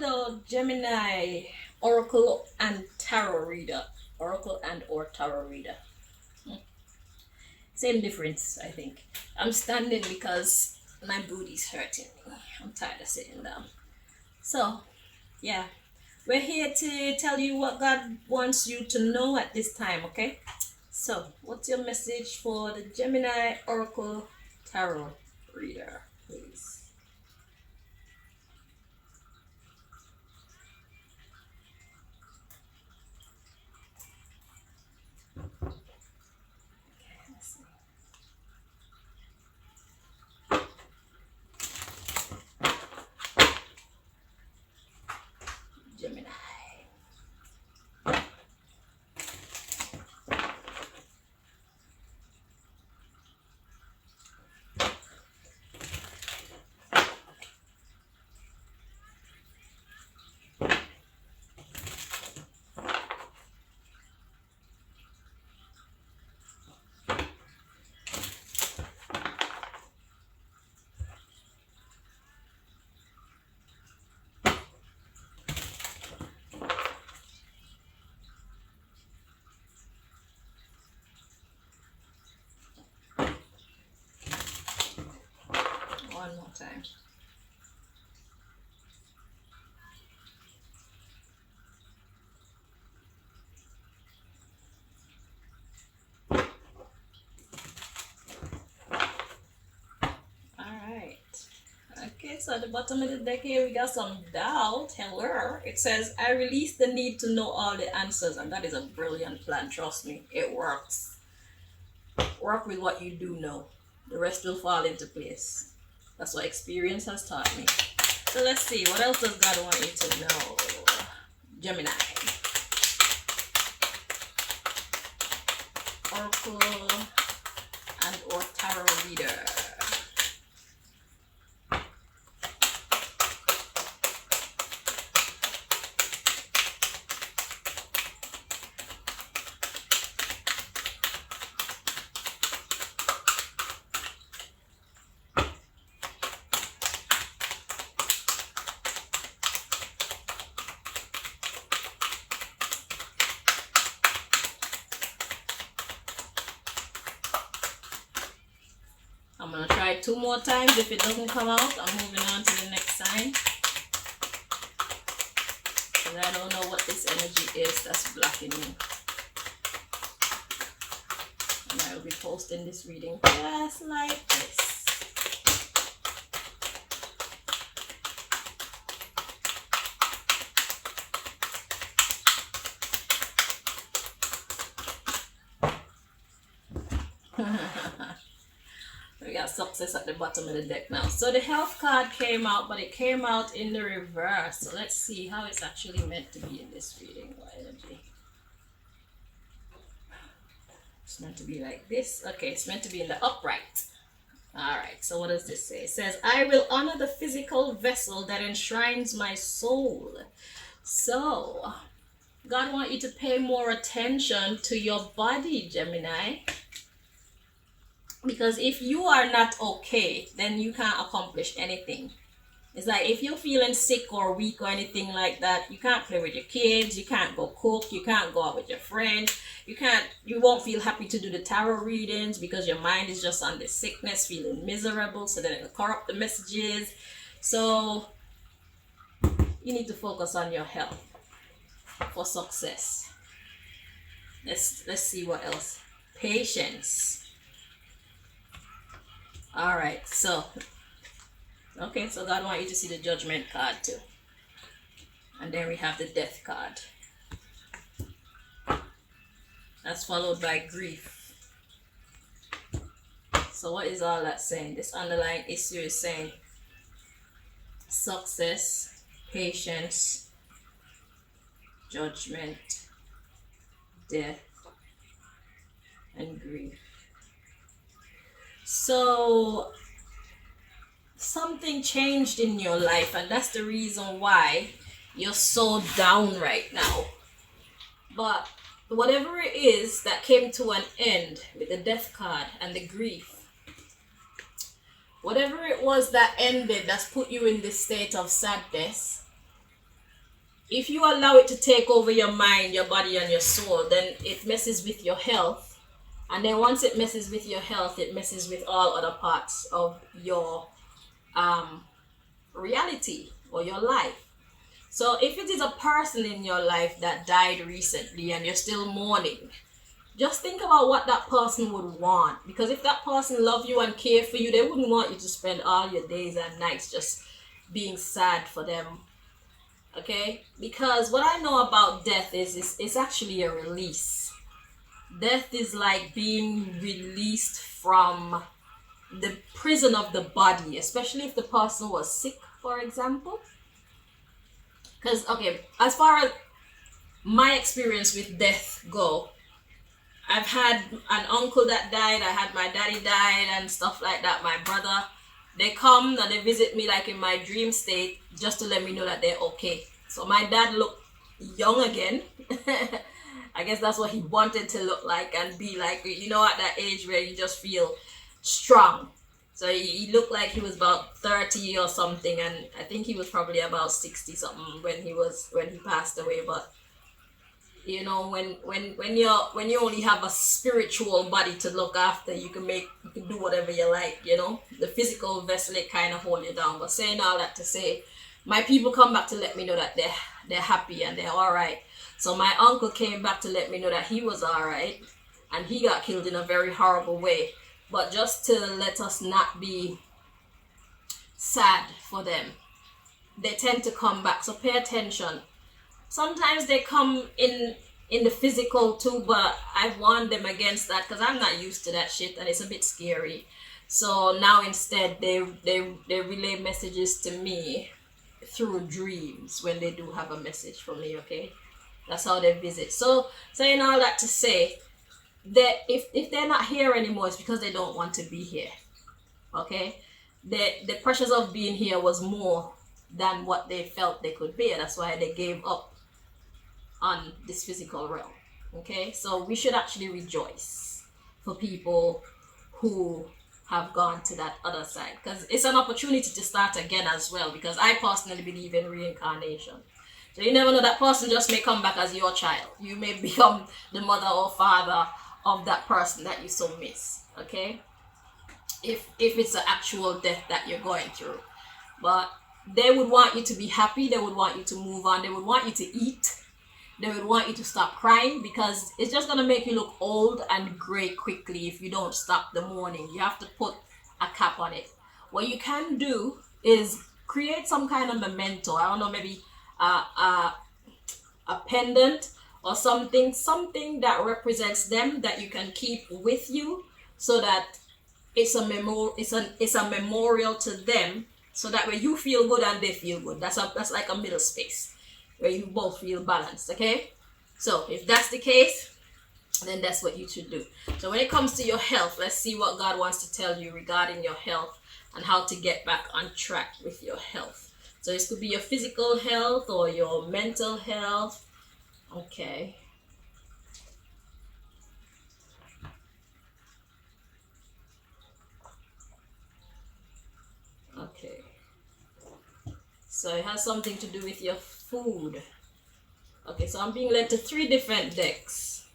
Hello, Gemini, Oracle and Tarot Reader. Oracle and or Tarot Reader. Same difference, I think. I'm standing because my booty's hurting me. I'm tired of sitting down. So, yeah, we're here to tell you what God wants you to know at this time, okay? So, what's your message for the Gemini Oracle Tarot Reader, please? Gemini. One more time. Alright. Okay, so at the bottom of the deck here we got some doubt. Hello. It says, I release the need to know all the answers, and that is a brilliant plan, trust me. It works. Work with what you do know. The rest will fall into place. That's what experience has taught me. So let's see, what else does God want you to know? Gemini. Oracle and or Tarot Reader. I'm going to try it 2 more times. If it doesn't come out, I'm moving on to the next sign. Because I don't know what this energy is that's blocking me. And I will be posting this reading just like this. We got success at the bottom of the deck now. So the health card came out, but it came out in the reverse. So let's see how it's actually meant to be in this reading. What energy? It's meant to be like this. Okay, it's meant to be in the upright. Alright, so what does this say? It says, I will honor the physical vessel that enshrines my soul. So, God wants you to pay more attention to your body, Gemini. Because if you are not okay, then you can't accomplish anything. It's like if you're feeling sick or weak or anything like that, you can't play with your kids, you can't go cook, you can't go out with your friends, you won't feel happy to do the tarot readings because your mind is just on the sickness, feeling miserable, so then it'll corrupt the messages. So you need to focus on your health for success. Let's see what else. Patience. Alright, so okay, so God wants you to see the judgment card too. And then we have the death card. That's followed by grief. So what is all that saying? This underlying issue is saying success, patience, judgment, death, and grief. So something changed in your life, and that's the reason why you're so down right now. But whatever it is that came to an end with the death card and the grief, whatever it was that ended, that's put you in this state of sadness, if you allow it to take over your mind, your body, and your soul, then it messes with your health. And then once it messes with your health, it messes with all other parts of your um, reality or your life. So if it is a person in your life that died recently and you're still mourning, just think about what that person would want. Because if that person loved you and cared for you, they wouldn't want you to spend all your days and nights just being sad for them. Okay? Because what I know about death is it's actually a release. Death is like being released from the prison of the body, especially if the person was sick, for example. Because, okay, as far as my experience with death go, I've had an uncle that died, I had my daddy died and stuff like that, my brother. They come and they visit me like in my dream state just to let me know that they're okay. So my dad looked young again. I guess that's what he wanted to look like and be like, you know, at that age where you just feel strong. So he looked like he was about 30 or something, and I think he was probably about 60 something when he passed away. But you know, when you only have a spiritual body to look after, you can do whatever you like, you know. The physical vessel, it kind of hold you down. But saying all that to say, my people come back to let me know that they're happy and they're all right. So my uncle came back to let me know that he was all right, and he got killed in a very horrible way. But just to let us not be sad for them, they tend to come back. So pay attention. Sometimes they come in the physical too, but I've warned them against that because I'm not used to that shit and it's a bit scary. So now instead they relay messages to me through dreams when they do have a message for me. Okay, that's how they visit. So saying all that to say that if they're not here anymore, it's because they don't want to be here. Okay, the pressures of being here was more than what they felt they could bear. That's why they gave up on this physical realm. Okay, so we should actually rejoice for people who have gone to that other side, because it's an opportunity to start again as well, because I personally believe in reincarnation. So you never know, that person just may come back as your child. You may become the mother or father of that person that you so miss. Okay, if it's an actual death that you're going through. But they would want you to be happy, they would want you to move on, they would want you to eat, they would want you to stop crying, because it's just going to make you look old and gray quickly if you don't stop the mourning. You have to put a cap on it. What you can do is create some kind of memento. I don't know, maybe a pendant or something that represents them that you can keep with you, so that it's a memorial to them, so that way you feel good and they feel good. That's like a middle space where you both feel balanced. Okay, so if that's the case, then that's what you should do. So when it comes to your health, let's see what God wants to tell you regarding your health and how to get back on track with your health. So this could be your physical health or your mental health. Okay. Okay. So it has something to do with your food. Okay, so I'm being led to 3 different decks.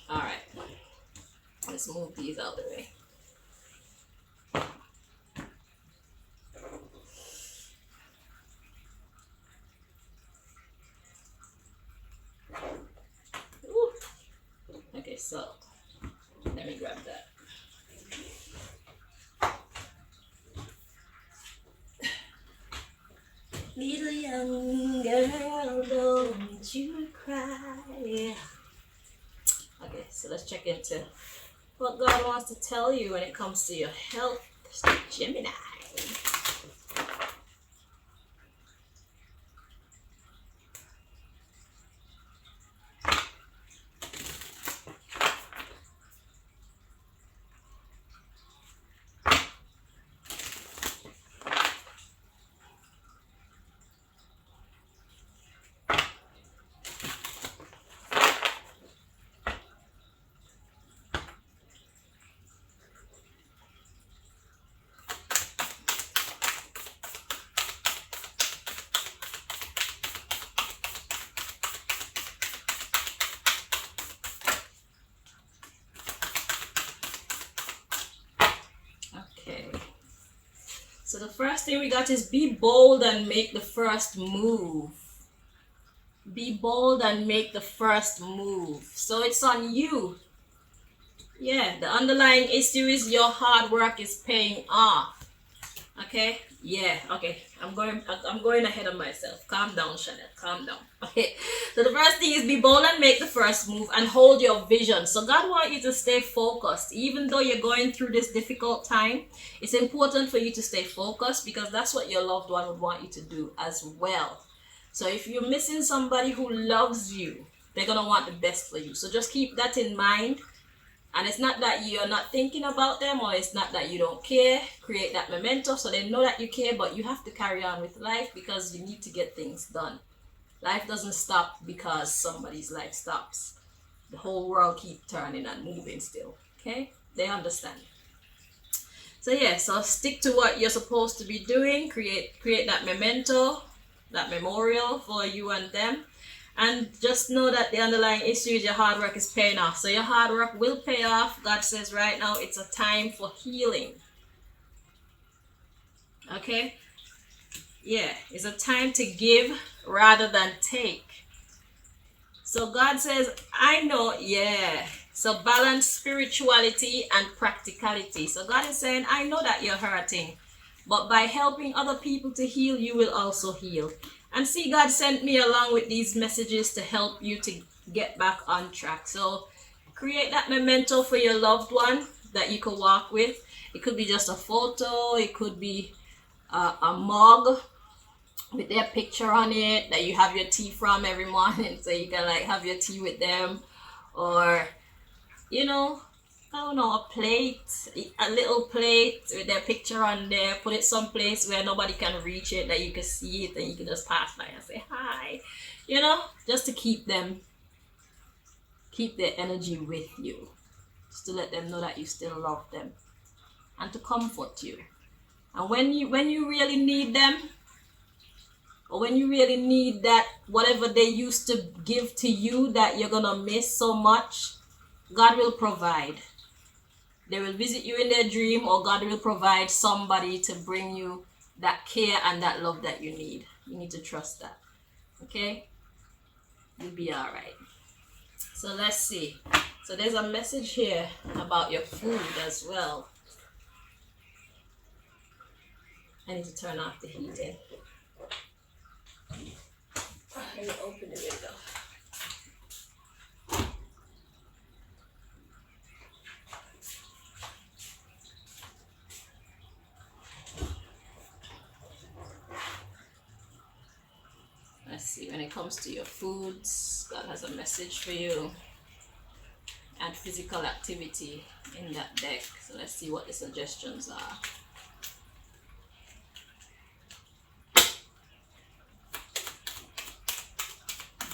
Alright. Let's move these out of the way. Ooh. Okay, so let me grab that. Little young girl, don't you cry. Okay, so let's check into what God wants to tell you when it comes to your health, Gemini. So the first thing we got is be bold and make the first move. Be bold and make the first move. So it's on you. Yeah, the underlying issue is your hard work is paying off. Okay, yeah, okay. I'm going ahead of myself. Calm down, Chanel. Calm down. Okay. So the first thing is be bold and make the first move and hold your vision. So God wants you to stay focused. Even though you're going through this difficult time, it's important for you to stay focused because that's what your loved one would want you to do as well. So if you're missing somebody who loves you, they're gonna want the best for you. So just keep that in mind. And it's not that you're not thinking about them, or it's not that you don't care. Create that memento so they know that you care, but you have to carry on with life because you need to get things done. Life doesn't stop because somebody's life stops. The whole world keeps turning and moving still. Okay? They understand. So yeah, so stick to what you're supposed to be doing. Create that memento, that memorial for you and them. And just know that the underlying issue is your hard work is paying off. So your hard work will pay off. God says right now it's a time for healing. Okay? Yeah, it's a time to give rather than take. So God says, I know, yeah. So balance spirituality and practicality. So God is saying, I know that you're hurting, but by helping other people to heal, you will also heal. And see, God sent me along with these messages to help you to get back on track. So create that memento for your loved one that you can walk with. It could be just a photo. It could be a mug with their picture on it that you have your tea from every morning. So you can like have your tea with them. Or, you know, I don't know, a little plate with their picture on there. Put it someplace where nobody can reach it, that you can see it and you can just pass by and say hi. You know, just to keep their energy with you. Just to let them know that you still love them. And to comfort you. And when you really need them, or when you really need that, whatever they used to give to you that you're gonna miss so much, God will provide. They will visit you in their dream, or God will provide somebody to bring you that care and that love that you need. You need to trust that. Okay? You'll be all right. So let's see. So there's a message here about your food as well. I need to turn off the heating. Let me open the window. Let's see, when it comes to your foods, God has a message for you. And physical activity in that deck. So let's see what the suggestions are.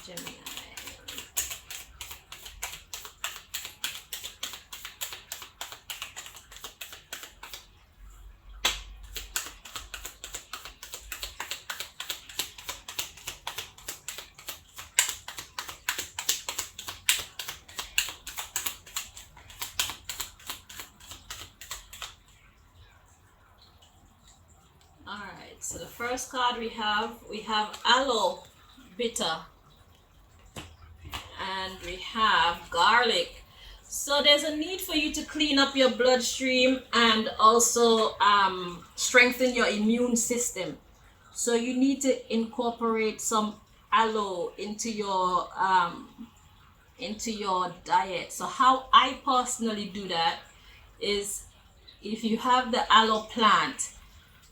Gemini. Alright, so the first card we have aloe bitter. And we have garlic. So there's a need for you to clean up your bloodstream and also strengthen your immune system. So you need to incorporate some aloe into your diet. So how I personally do that is, if you have the aloe plant,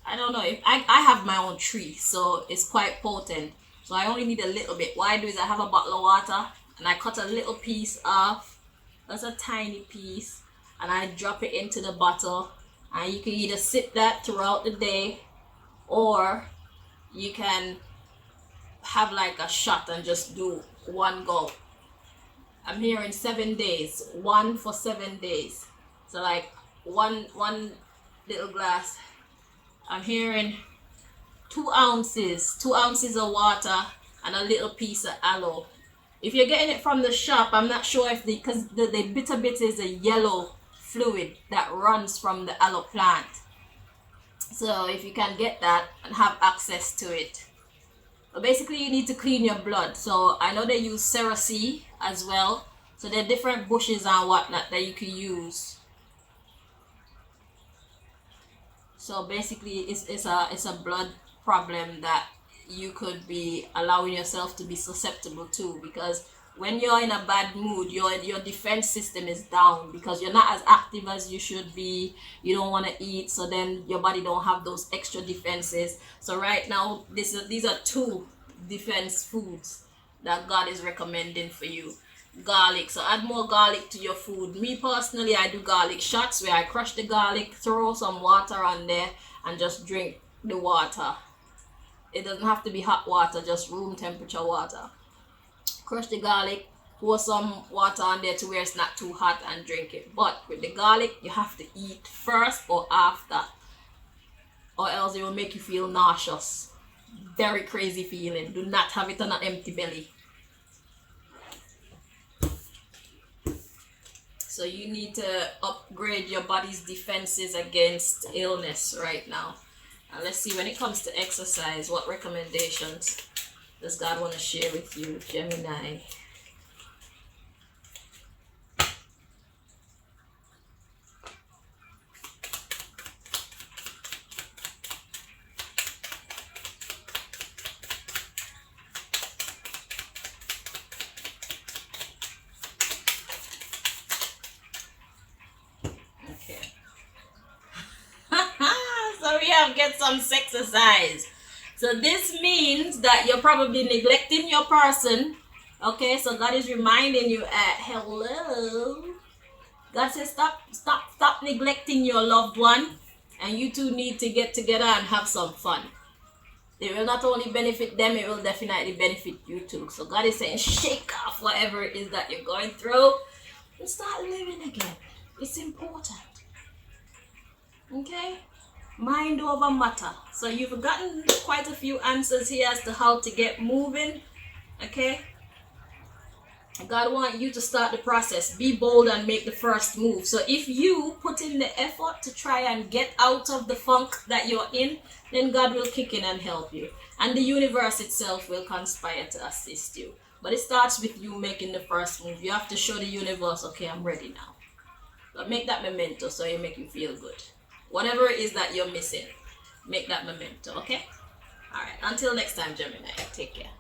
I don't know, if I have my own tree, so it's quite potent. So I only need a little bit. What I do is I have a bottle of water and I cut a little piece off. That's a tiny piece. And I drop it into the bottle. And you can either sip that throughout the day, or you can have like a shot and just do one gulp. I'm here in 7 days. One for 7 days. So like one little glass. I'm hearing 2 ounces of water and a little piece of aloe. If you're getting it from the shop, I'm not sure if because the bitter is a yellow fluid that runs from the aloe plant. So if you can get that and have access to it. But basically you need to clean your blood. So I know they use cerasee as well. So there are different bushes and whatnot that you can use. So basically it's a blood problem that you could be allowing yourself to be susceptible to, because when you're in a bad mood, your defense system is down because you're not as active as you should be. You don't want to eat, so then your body don't have those extra defenses. So right now these are two defense foods that God is recommending for you. Garlic. So add more garlic to your food. Me personally, I do garlic shots where I crush the garlic, throw some water on there, and just drink the water. It doesn't have to be hot water, just room temperature water. Crush the garlic, pour some water on there to where it's not too hot, and drink it. But with the garlic, you have to eat first or after, or else it will make you feel nauseous. Very crazy feeling. Do not have it on an empty belly. So you need to upgrade your body's defenses against illness right now. And let's see, when it comes to exercise, what recommendations does God want to share with you, Gemini? Okay. So we have get some exercise. So this means that you're probably neglecting your person. Okay, so God is reminding you at hello. God says stop neglecting your loved one, and you two need to get together and have some fun. It will not only benefit them, it will definitely benefit you too. So God is saying shake off whatever it is that you're going through and start living again. It's important. Okay? Mind over matter. So you've gotten quite a few answers here as to how to get moving. Okay? God wants you to start the process. Be bold and make the first move. So if you put in the effort to try and get out of the funk that you're in, then God will kick in and help you. And the universe itself will conspire to assist you. But it starts with you making the first move. You have to show the universe, okay, I'm ready now. But make that memento so it make you feel good. Whatever it is that you're missing, make that memento, okay? All right, until next time, Gemini. Take care.